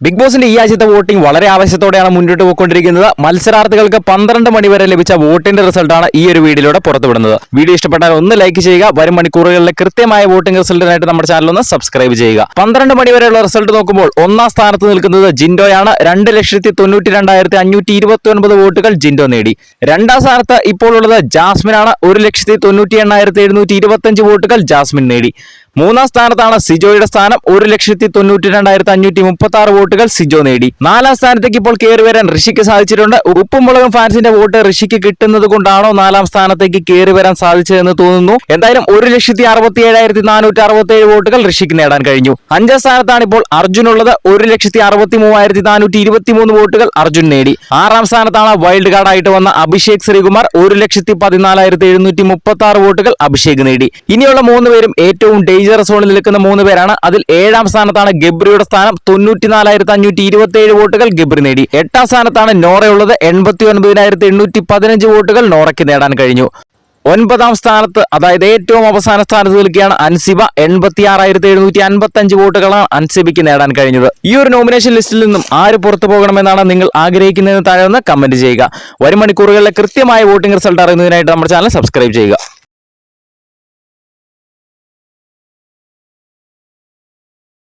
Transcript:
Big ബോസിന്റെ ഈ ആഴ്ചത്തെ വോട്ടിംഗ് വളരെ ആവേശത്തോടെയാണ് മുന്നോട്ട് പോയിക്കൊണ്ടിരിക്കുന്നത്. മത്സരാർത്ഥികൾക്ക് 12 മണി വരെ ലഭിച്ച വോട്ടിന്റെ റിസൾട്ടാണ് ഈ ഒരു വീഡിയോയിലൂടെ പുറത്തുവിടുന്നത്. വീഡിയോ ഇഷ്ടപ്പെട്ടാൽ ഒന്ന് ലൈക്ക് ചെയ്യുക. വരും മണിക്കൂറുകളിലെ കൃത്യമായ വോട്ടിംഗ് റിസൾട്ടിനായിട്ട് നമ്മുടെ ചാനൽ ഒന്ന് സബ്സ്ക്രൈബ് ചെയ്യുക. 12 മണി വരെയുള്ള റിസൾട്ട് നോക്കുമ്പോൾ ഒന്നാം സ്ഥാനത്ത് നിൽക്കുന്നത് ജിൻഡോയാണ്. 2,92,529 വോട്ടുകൾ ജിൻഡോ നേടി. രണ്ടാം സ്ഥാനത്ത് ഇപ്പോൾ ഉള്ളത് ജാസ്മിനാണ്. 1,98,725 വോട്ടുകൾ ജാസ്മിൻ നേടി. മൂന്നാം സ്ഥാനത്താണ് സിജോയുടെ സ്ഥാനം. 1,92,536 വോട്ടുകൾ സിജോ നേടി. നാലാം സ്ഥാനത്തേക്ക് ഇപ്പോൾ കയറി വരാൻ ഋഷിക്ക് സാധിച്ചിട്ടുണ്ട്. ഉപ്പും മുളകും ഫാൻസിന്റെ വോട്ട് ഋഷിക്ക് കിട്ടുന്നത് കൊണ്ടാണോ നാലാം സ്ഥാനത്തേക്ക് കയറി വരാൻ സാധിച്ചതെന്ന് തോന്നുന്നു. എന്തായാലും 1,67,467 വോട്ടുകൾ ഋഷിക്ക് നേടാൻ കഴിഞ്ഞു. അഞ്ചാം സ്ഥാനത്താണ് ഇപ്പോൾ അർജുൻ ഉള്ളത്. 1,63,423 വോട്ടുകൾ അർജുൻ നേടി. ആറാം സ്ഥാനത്താണ് വൈൽഡ് കാർഡ് ആയിട്ട് വന്ന അഭിഷേക് ശ്രീകുമാർ. 1,14,736 വോട്ടുകൾ അഭിഷേക് നേടി. ഇനിയുള്ള 3 പേരും ഏറ്റവും ഡേഞ്ചർ സോണിൽ നിൽക്കുന്ന 3 പേരാണ്. അതിൽ 7ാം സ്ഥാനത്താണ് ഗബ്രിയുടെ സ്ഥാനം. 94,527 വോട്ടുകൾ ഗബ്രി നേടി. 8ാം സ്ഥാനത്താണ് നോറയുള്ളത്. 89,815 വോട്ടുകൾ നോറയ്ക്ക് നേടാൻ കഴിഞ്ഞു. 9ാം സ്ഥാനത്ത്, അതായത് ഏറ്റവും അവസാന സ്ഥാനത്ത് നിൽക്കുകയാണ് അൻസിബ. 86,755 വോട്ടുകളാണ് അൻസിബയ്ക്ക് നേടാൻ കഴിഞ്ഞത്. ഈ ഒരു നോമിനേഷൻ ലിസ്റ്റിൽ നിന്നും ആര് പുറത്തു പോകണമെന്നാണ് നിങ്ങൾ ആഗ്രഹിക്കുന്നതെന്ന് താഴെ ഒന്ന് കമന്റ് ചെയ്യുക. വരും മണിക്കൂറുകളിലെ കൃത്യമായ വോട്ടിംഗ് റിസൾട്ട് അറിയുന്നതിനായിട്ട് നമ്മുടെ ചാനൽ സബ്സ്ക്രൈബ് ചെയ്യുക.